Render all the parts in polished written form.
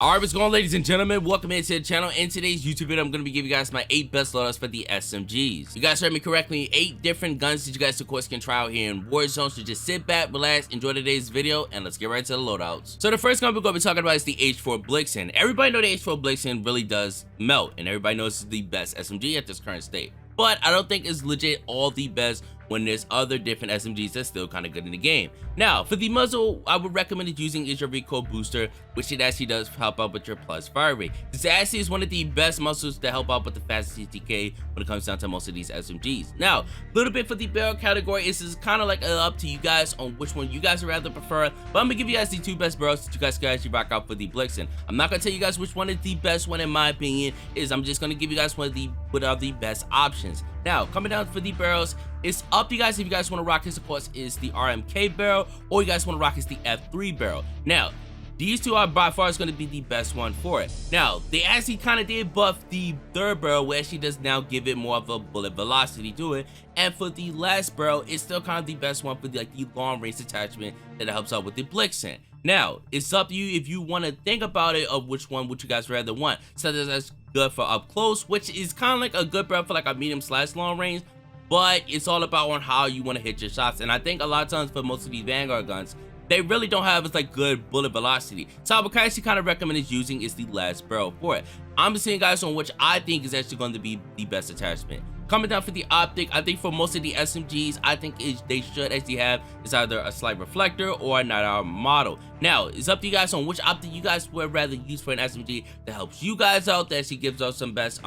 Alright, what's going on, ladies and gentlemen? Welcome into the channel. In today's YouTube video, I'm going to be giving you guys my 8 best loadouts for the SMGs. You guys heard me correctly, 8 different guns that you guys of course can try out here in Warzone. So just sit back, relax, enjoy today's video, and let's get right to the loadouts. So the first gun we're going to be talking about is the H4 Blitzen. Everybody know the H4 Blitzen really does melt, and everybody knows it's the best SMG at this current state. But I don't think it's legit all the best when there's other different SMGs that's still kind of good in the game. Now, for the muzzle, I would recommend it using is your recoil booster, which it actually does help out with your plus fire rate. This actually is one of the best muzzles to help out with the fastest CTK when it comes down to most of these SMGs. Now, a little bit for the barrel category, this is kind of like up to you guys on which one you guys would rather prefer, but I'm gonna give you guys the 2 best barrels that you guys can actually rock out for the Blitzen. I'm not gonna tell you guys which one is the best one in my opinion, I'm just gonna give you guys what are the best options. Now, coming down for the barrels, it's up to you guys if you guys want to rock this, of course, is the RMK barrel, or you guys want to rock is the F3 barrel. Now, these two are by far going to be the best one for it. Now, they actually kind of did buff the third barrel, where she does now give it more of a bullet velocity to it. And for the last barrel, it's still kind of the best one for the long range attachment that helps out with the Blitzen. Now, it's up to you if you want to think about it of which one would you guys rather want. So that's good for up close, which is kind of like a good barrel for like a medium/long range, but it's all about on how you want to hit your shots. And I think a lot of times for most of these Vanguard guns, they really don't have like good bullet velocity. So I would actually kind of recommend is using is the last barrel for it. I'm just saying guys on which I think is actually going to be the best attachment. Coming down for the optic, I think for most of the SMGs, I think they should actually have is either a slight reflector or not our model. Now, it's up to you guys on which optic you guys would rather use for an SMG that helps you guys out, that actually gives us some best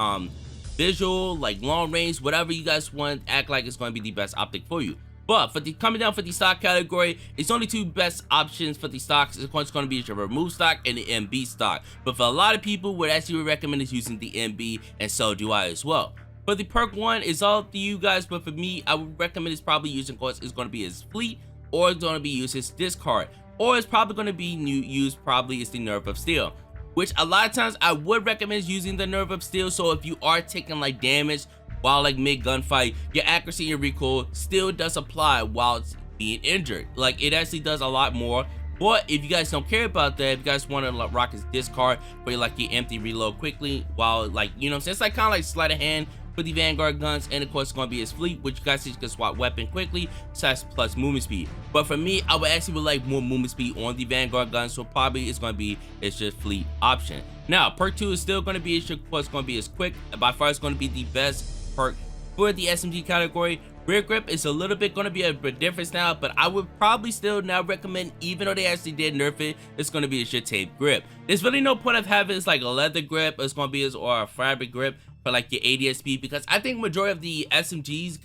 visual, like long range, whatever you guys want, act like it's going to be the best optic for you. But for the coming down for the stock category, it's only 2 best options for the stocks. It's going to be your remove stock and the MB stock. But for a lot of people, what actually would recommend is using the MB, and so do I as well. For the perk one, it's all up to you guys, but for me, I would recommend it's probably using, of course, it's going to be his fleet, or it's going to be used his discard, or it's probably going to be used probably is the nerve of steel, which a lot of times I would recommend using the nerve of steel. So if you are taking like damage while like mid gunfight, your accuracy and your recoil still does apply while it's being injured. Like it actually does a lot more. But if you guys don't care about that, if you guys want to like rock his discard for like your empty reload quickly while like, you know what I'm saying, it's like kind of like sleight of hand for the Vanguard guns. And of course it's going to be his fleet, which you guys can swap weapon quickly plus movement speed. But for me, I would actually like more movement speed on the Vanguard guns, so probably it's going to be it's just fleet option. Now perk 2 is still going to be what's going to be as quick. By far it's going to be the best perk for the SMG category. Rear grip is a little bit going to be a bit different now, but I would probably still now recommend, even though they actually did nerf it, it's going to be a shit tape grip. There's really no point of having it's like a leather grip, it's going to be or a fabric grip for like your ADS-B, because I think majority of the SMG's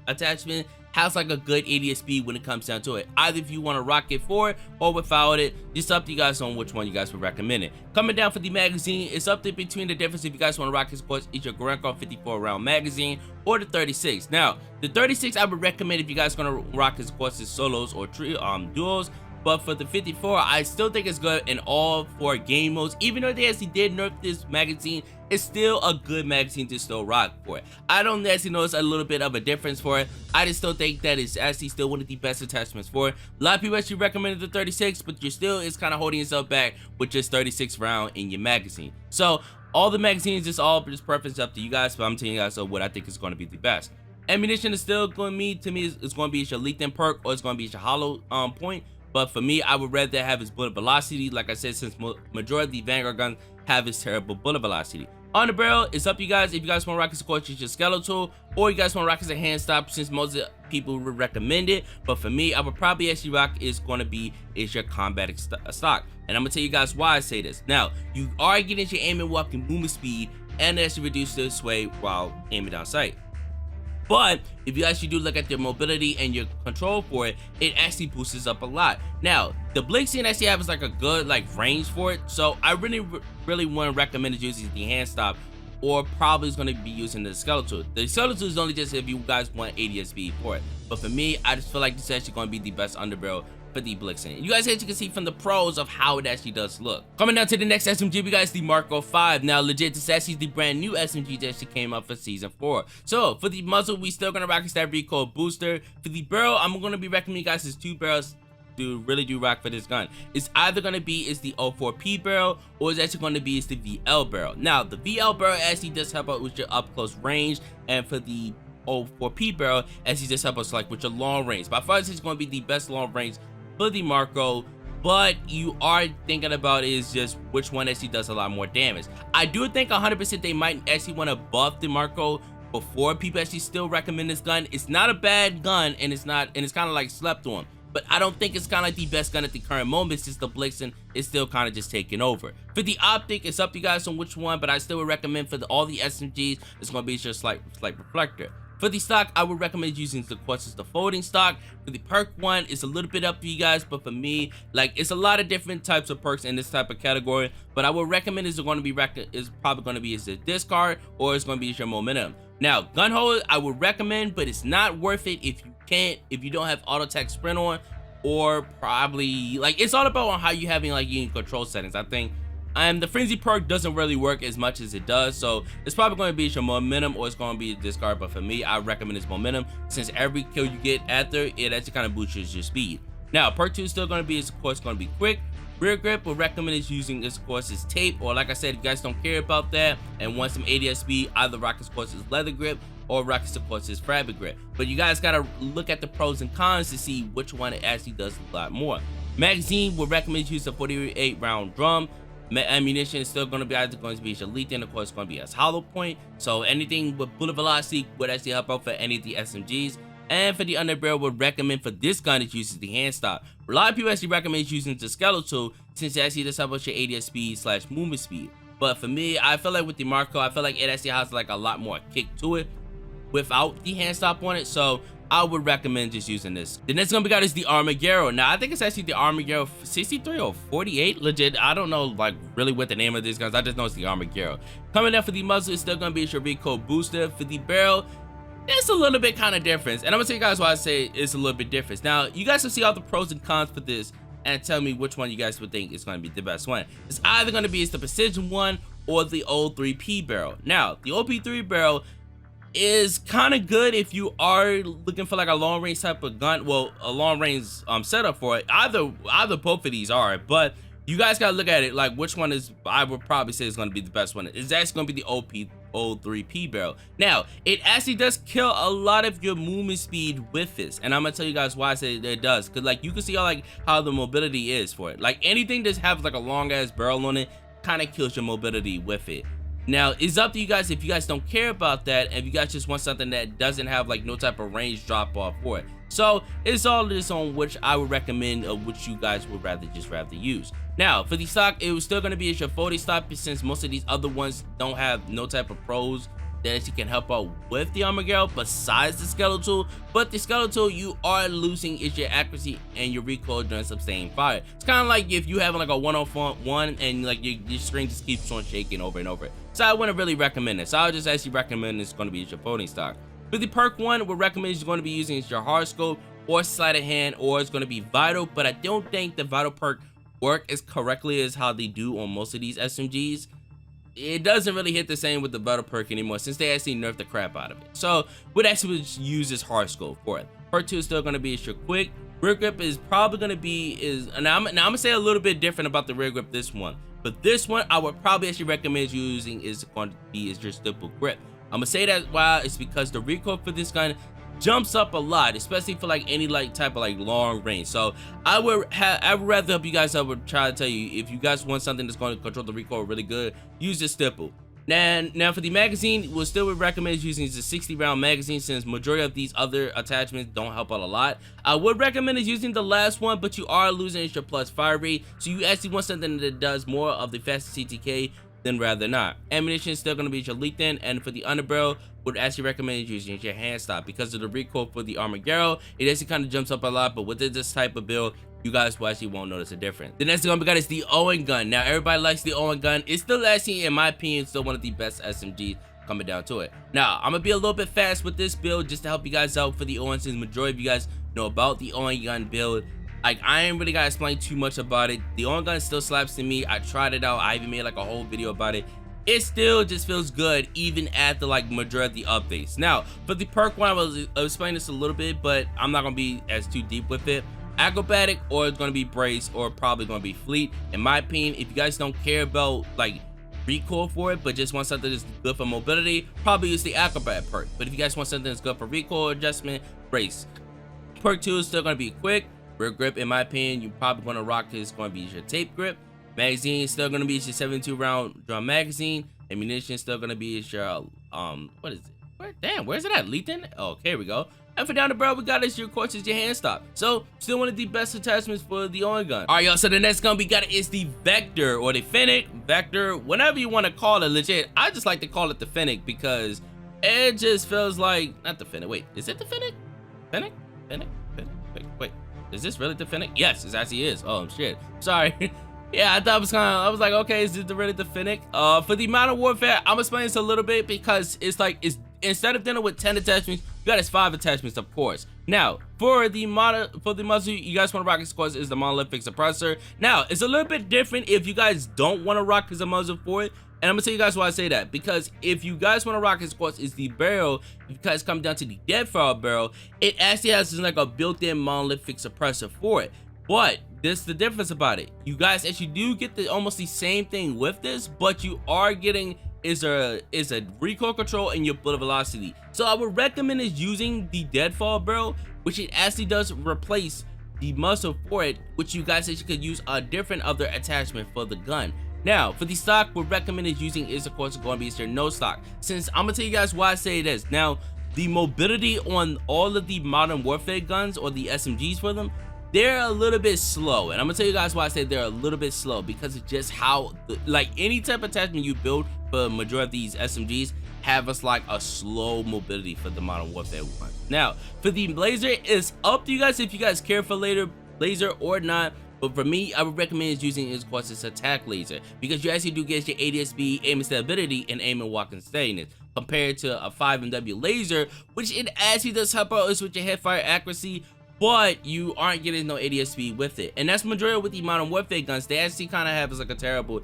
attachment has like a good ADS-B when it comes down to it. Either if you want to rock it for it or without it, just up to you guys on which one you guys would recommend it. Coming down for the magazine, it's up to between the difference if you guys want to rock this, of course, either Gorenko 54 round magazine or the 36. Now, the 36 I would recommend if you guys are going to rock this, of course, is solos or duos. But for the 54, I still think it's good in all 4 game modes. Even though they actually did nerf this magazine, it's still a good magazine to still rock for it. I don't actually notice a little bit of a difference for it. I just still think that it's actually still one of the best attachments for it. A lot of people actually recommended the 36, but you're still is kind of holding yourself back with just 36 round in your magazine. So all the magazines, it's all just preference up to you guys, but I'm telling you guys what I think is going to be the best. Ammunition is still going to me, it's going to be your Lethan perk, or it's going to be your hollow point. But for me, I would rather have his bullet velocity. Like I said, since majority of the Vanguard guns have his terrible bullet velocity. On the barrel, it's up to you guys. If you guys want to rock his, of course, your skeletal, or you guys want to rock as a hand stop, since most of the people would recommend it. But for me, I would probably actually rock is going to be your combat stock. And I'm going to tell you guys why I say this. Now, you are getting your aim and walking movement speed, and actually reduce the sway while aiming down sight. But if you actually do look at your mobility and your control for it, it actually boosts up a lot. Now, the Blitzen actually has like a good like range for it, so I really want to recommend using the hand stop, or probably is going to be using the skeletal. The skeletal is only just if you guys want ADS-B for it. But for me, I just feel like this is actually going to be the best underbarrel for the Blitzen. You guys actually can see from the pros of how it actually does look. Coming down to the next SMG, we got the Marco 5. Now, legit, this actually is the brand new SMG that actually came up for Season 4. So, for the muzzle, we still gonna rock that recoil booster. For the barrel, I'm gonna be recommending you guys his 2 barrels really do rock for this gun. It's either going to be is the 04P barrel, or it's actually going to be is the VL barrel. Now the VL barrel actually does help out with your up close range, and for the 04P barrel actually just help us like with your long range. By far, this is going to be the best long range for the Marco, but you are thinking about is just which one actually does a lot more damage. I do think 100% they might actually want to buff the Marco before people actually still recommend this gun. It's not a bad gun, and it's kind of like slept on, but I don't think it's kind of like the best gun at the current moment, since the Blitzen is still kind of just taking over. For the optic, it's up to you guys on which one, but I still would recommend for all the SMGs, it's going to be just slight reflector. For the stock, I would recommend using the folding stock. For the perk one, it's a little bit up to you guys, but for me, like, it's a lot of different types of perks in this type of category, but I would recommend is probably going to be is the discard, or it's going to be your momentum. Now, gun hold, I would recommend, but it's not worth it if you don't have auto attack sprint on, or probably, like, it's all about on how you having like your control settings. I think the frenzy perk doesn't really work as much as it does, so it's probably going to be your momentum, or it's going to be a discard. But for me, I recommend this momentum, since every kill you get after it actually kind of boosts your speed. Now perk 2 is still going to be, of course, going to be quick. Rear grip would recommend is using this, of course, is tape, or like I said, if you guys don't care about that and want some ADS speed, either rock, of course, is leather grip, or rock, of course, is fabric grip. But you guys gotta look at the pros and cons to see which one it actually does a lot more. Magazine would recommend use a 48 round drum. Ammunition is still going to be either going to be your elite, and of course it's going to be as hollow point, so anything with bullet velocity would actually help out for any of the SMGs. And for the underbarrel, would recommend for this gun it uses the hand stop. A lot of people actually recommend using the skeletal, since it actually does help out your ADS speed / movement speed. But for me, I feel like with the Marco, I feel like it actually has like a lot more kick to it without the hand stop on it, so I would recommend just using this. The next gun we got is the Armour Girl. Now I think it's actually the Armour Girl 63 or 48, legit. I don't know like really what the name of these guns, I just know it's the Armour Girl. Coming up for the muzzle, it's still gonna be your recoil booster. For the barrel, it's a little bit kind of different, and I'm gonna tell you guys why I say it's a little bit different. Now you guys will see all the pros and cons for this, and tell me which one you guys would think is going to be the best one. It's either going to be the precision one or the old 3P barrel. Now the OP3 barrel is kind of good if you are looking for like a long range type of gun, well, a long range setup for it. Either both of these are, but you guys gotta look at it like which one is, I would probably say is going to be the best one. It's actually going to be the old 3P barrel. Now it actually does kill a lot of your movement speed with this, and I'm gonna tell you guys why I say it does, because like you can see how the mobility is for it. Like anything that has like a long ass barrel on it kind of kills your mobility with it. Now it's up to you guys if you guys don't care about that, and if you guys just want something that doesn't have like no type of range drop off for it. So it's all this on which I would recommend, or which you guys would rather use. Now for the stock, it was still going to be your 40 stock, since most of these other ones don't have no type of pros that actually can help out with the Armour Girl besides the skeletal. But the skeletal, you are losing is your accuracy and your recoil during sustained fire. It's kind of like if you having like a 1-on-1 and like your screen just keeps on shaking over and over. So I wouldn't really recommend it. So I would just actually recommend it's going to be your folding stock. For the perk one, we recommend you're going to be using is your hard scope or sleight of hand, or it's going to be vital. But I don't think the vital perk work as correctly as how they do on most of these SMGs. It doesn't really hit the same with the vital perk anymore, since they actually nerfed the crap out of it. So we'd actually use this hard scope for it. Perk 2 is still going to be your quick. Rear grip is probably going to be and now I'm gonna say a little bit different about the rear grip this one. But this one I would probably actually recommend using is going to be your stipple grip. I'm gonna say that why it's because the recoil for this gun jumps up a lot, especially for like any like type of like long range. So I would rather help you guys. I would try to tell you, if you guys want something that's going to control the recoil really good, use the stipple. Now for the magazine, we'll still recommend using the 60 round magazine, since majority of these other attachments don't help out a lot. I would recommend is using the last one, but you are losing your plus fire rate, so you actually want something that does more of the fastest CTK than rather not. Ammunition is still going to be your elite then, and for the underbarrel, would actually recommend using your hand stop because of the recoil for the Armour Girl. It actually kind of jumps up a lot, but with this type of build, you guys will actually won't notice a difference. The next gun we got is the Owen gun. Now everybody likes the Owen gun. It's still actually, in my opinion, still one of the best SMGs coming down to it. Now I'm gonna be a little bit fast with this build just to help you guys out for the Owen, since majority of you guys know about the Owen gun build. Like, I ain't really gotta explain too much about it. The Owen gun still slaps to me. I tried it out. I even made like a whole video about it. It still just feels good even at the like majority of the updates. Now for the perk one, I'll explain this a little bit, but I'm not gonna be as too deep with it. acrobatic, or it's going to be brace, or probably going to be fleet. In my opinion, if you guys don't care about like recoil for it, but just want something that's good for mobility, probably use the acrobat perk. But if you guys want something that's good for recoil adjustment, brace. Perk 2 is still going to be quick. Rear grip, in my opinion, you probably going to rock is going to be your tape grip. Magazine still going to be your 72 round drum magazine. Ammunition still going to be your what is it? Where's it at? Lethan? Oh, here we go. And for down the barrel, we got is your, of course, is your hand stop. So, still one of the best attachments for the on gun. All right, y'all. So the next gun we got is the Vector, or the Fennec, Vector, whatever you want to call it. Legit, I just like to call it the Fennec because it just feels like not the Fennec. Wait, is it the Fennec? Fennec? Wait, is this really the Fennec? Yes, it actually is. Oh shit. Sorry. Yeah, I thought it was I was like, okay, is this really the Fennec? For the Modern Warfare, I'm explaining this a little bit because it's like instead of dealing with 10 attachments, you got 5 attachments, of course. Now, for the muzzle, you guys want to rock, of course, is the monolithic suppressor. Now, it's a little bit different if you guys don't want to rock as a muzzle for it. And I'm gonna tell you guys why I say that, because if you guys want to rock, of course, is the barrel. If you guys come down to the deadfall barrel, it actually has like a built-in monolithic suppressor for it. But this is the difference about it. You guys actually do get almost the same thing with this, but you are getting is a recoil control and your bullet velocity. So I would recommend is using the deadfall barrel, which it actually does replace the muzzle for it, which you guys actually could use a different other attachment for the gun. Now, for the stock, what recommended using is, of course, going to be your no stock. Since I'm gonna tell you guys why I say this. Now, the mobility on all of the Modern Warfare guns, or the SMGs for them, they're a little bit slow. And I'm gonna tell you guys why I say they're a little bit slow, because it's just how, like, any type of attachment you build for the majority of these SMGs have us like a slow mobility for the Modern Warfare one. Now, for the laser, it's up to you guys if you guys care for laser or not. But for me, I would recommend using of course this attack laser, because you actually do get your ADS-B, aim and stability, and aim and walk and steadiness, compared to a 5MW laser, which it actually does help out with your headfire accuracy, but you aren't getting no ADS-B with it. And that's majority with the Modern Warfare guns. They actually kind of have like a terrible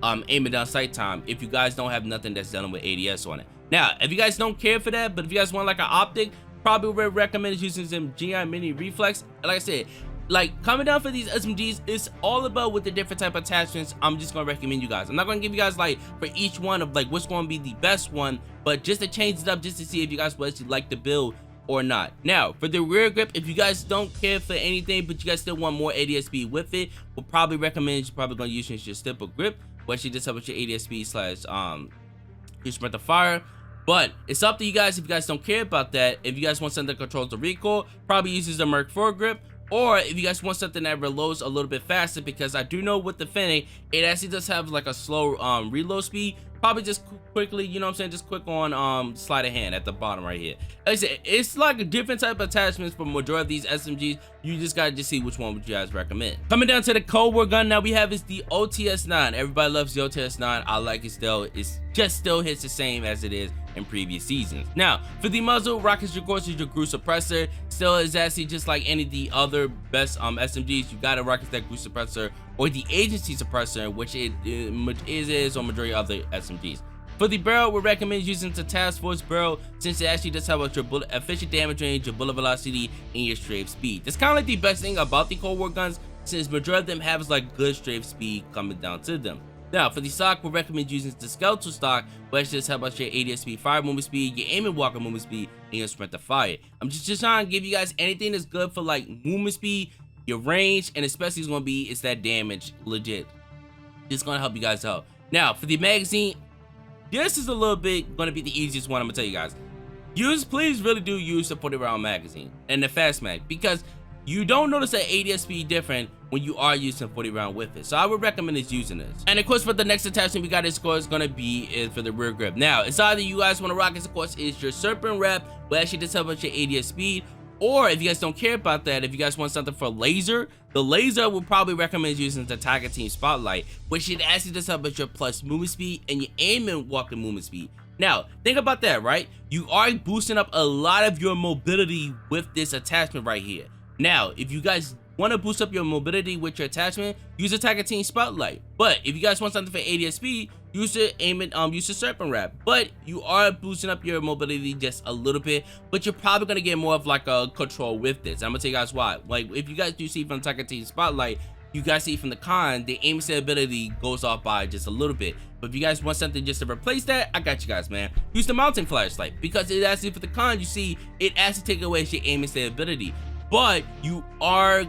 aiming down sight time if you guys don't have nothing that's dealing with ADS on it. Now, if you guys don't care for that, but if you guys want like an optic, probably would recommend using some GI Mini Reflex. Like I said, like, coming down for these SMGs, it's all about with the different type of attachments. I'm just gonna recommend you guys. I'm not gonna give you guys like for each one of like what's gonna be the best one, but just to change it up, just to see if you guys would actually like the build or not. Now, for the rear grip, if you guys don't care for anything, but you guys still want more ADS-B with it, we'll probably recommend you're probably gonna use your stipple grip, which you just help with your ADS-B slash your sprint of fire. But it's up to you guys if you guys don't care about that. If you guys want something that controls the recoil, probably uses the Merc 4 grip. Or if you guys want something that reloads a little bit faster, because I do know with the Fennec, it actually does have like a slow reload speed. Probably just quickly, you know what I'm saying, just click on sleight of hand at the bottom right here. Like I said, it's like a different type of attachments for majority of these SMGs. You just gotta just see which one would you guys recommend. Coming down to the Cold War gun, now we have is the OTS-9. Everybody loves the OTS-9. I like it still. It's just still hits the same as it is in previous seasons. Now, for the muzzle, Rocket's of course is your Groove Suppressor. Still is actually just like any of the other best SMGs. You gotta rocket that Groove Suppressor or the Agency Suppressor, which it is on majority of other SMGs. For the barrel, we recommend using the Task Force barrel, since it actually does have your bullet efficient damage range, your bullet velocity, and your strafe speed. That's kind of like the best thing about the Cold War guns, since majority of them have like good strafe speed coming down to them. Now, for the stock, we recommend using the skeletal stock, which just help out your ADS-B fire movement speed, your aim and walker movement speed, and your sprint to fire. I'm just trying to give you guys anything that's good for like movement speed, your range, and especially it's that damage. Legit, it's gonna help you guys out. Now, for the magazine, this is a little bit gonna be the easiest one. I'm gonna tell you guys. Please really do use the 40 round magazine and the fast mag, because you don't notice that ADS-B different when you are using 40 round with it. So I would recommend is using this. And of course, for the next attachment we got is gonna be for the rear grip. Now, it's either you guys want to rock it, of course, is your Serpent Wrap, but actually just help with your ADS speed. Or if you guys don't care about that, if you guys want something for laser, the laser will probably recommend using the Tiger Team Spotlight, which should actually just help with your plus movement speed and your aim and walking movement speed. Now, think about that, right? You are boosting up a lot of your mobility with this attachment right here. Now, if you guys want to boost up your mobility with your attachment, use Attack Team Spotlight. But if you guys want something for ADS-B, use the Serpent Wrap. But you are boosting up your mobility just a little bit, but you're probably gonna get more of like a control with this. I'm gonna tell you guys why. Like, if you guys do see from Attack Team Spotlight, you guys see from the con, the aim assist ability goes off by just a little bit. But if you guys want something just to replace that, I got you guys, man. Use the mountain flashlight, because it actually for the con, you see it actually take away your aim assist ability. But you are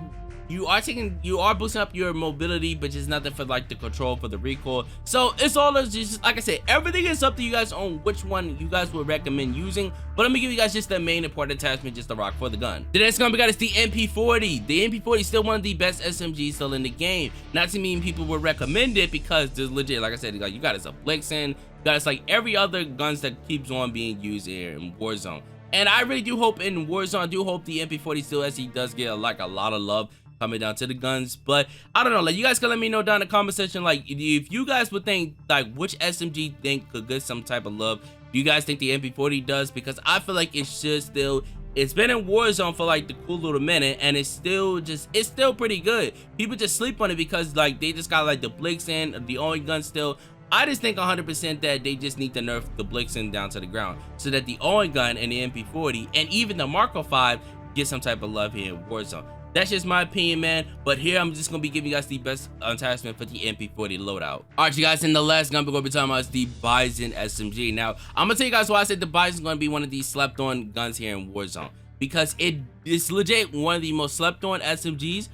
boosting up your mobility, but just nothing for like the control for the recoil. So it's all just, like I said, everything is up to you guys on which one you guys would recommend using. But let me give you guys just the main important attachment just to rock for the gun. The next gun we got is the MP40. The MP40 is still one of the best SMGs still in the game. Not to mean people would recommend it, because there's legit, like I said, like you got it a Blitzen, you got it like every other guns that keeps on being used here in Warzone. And I really do hope in Warzone, I do hope the MP40 still actually does get like a lot of love coming down to the guns. But I don't know, like you guys can let me know down in the comment section, like if you guys would think like which SMG think could get some type of love. Do you guys think the MP40 does? Because I feel like it should still. It's been in Warzone for like the cool little minute, and it's still pretty good. People just sleep on it because like they just got like the Blitzen, the only gun still. I just think 100% that they just need to nerf the Blitzen down to the ground so that the Owen gun and the MP40 and even the Marco 5 get some type of love here in Warzone. That's just my opinion, man. But here I'm just gonna be giving you guys the best attachment for the MP40 loadout. Alright, you guys, in the last gun we're gonna be talking about is the Blitzen SMG. Now, I'm gonna tell you guys why I said the Blitzen is gonna be one of these slept on guns here in Warzone. Because it's legit one of the most slept on SMGs,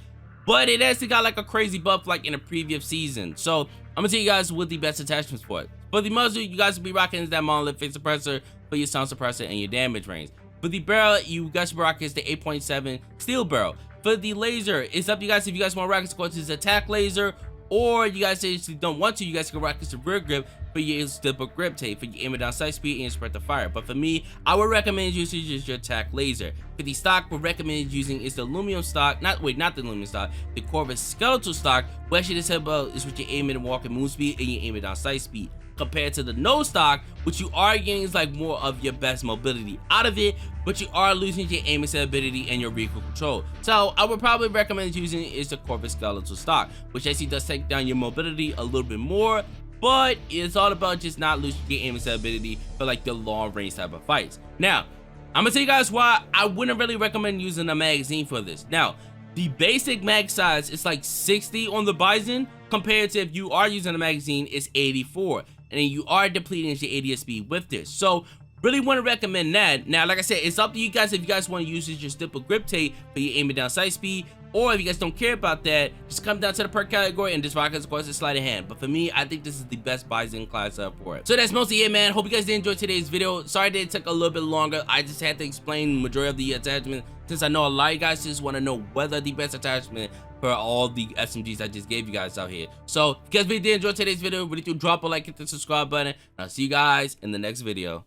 but it actually got like a crazy buff like in a previous season. So I'm gonna tell you guys what the best attachments for it. For the muzzle, you guys will be rocking is that monolith face suppressor for your sound suppressor and your damage range. For the barrel, you guys will be rocking is the 8.7 steel barrel. For the laser, it's up to you guys if you guys want to rock this attack laser, or you guys actually don't want to, you guys can rock this rear grip for your stipple grip tape for your aim it down sight speed and spread the fire. But for me, I would recommend using just your attack laser. For the stock, we recommend using is the aluminum stock, not the aluminum stock, the Corvus skeletal stock, where actually this about is with your aim it and walking move speed and your aim it down sight speed. Compared to the no stock, which you are getting is like more of your best mobility out of it, but you are losing your aim assist ability and your recoil control. So I would probably recommend using is the Corvus skeletal stock, which actually does take down your mobility a little bit more, but it's all about just not losing your aim assist ability for like the long range type of fights. Now, I'm gonna tell you guys why I wouldn't really recommend using a magazine for this. Now, the basic mag size is like 60 on the Blitzen, compared to if you are using a magazine, it's 84. And then you are depleting your ADS-B with this. So really want to recommend that. Now, like I said, it's up to you guys if you guys want to use your stipple grip tape for your aiming down sight speed, or if you guys don't care about that, just come down to the perk category and just rock as of course a sleight of hand. But for me, I think this is the best Blitzen class up for it. So that's mostly it, man. Hope you guys did enjoy today's video. Sorry that it took a little bit longer. I just had to explain the majority of the attachment, since I know a lot of you guys just want to know whether the best attachment for all the SMGs I just gave you guys out here. So if you guys really did enjoy today's video, really do drop a like, hit the subscribe button, and I'll see you guys in the next video.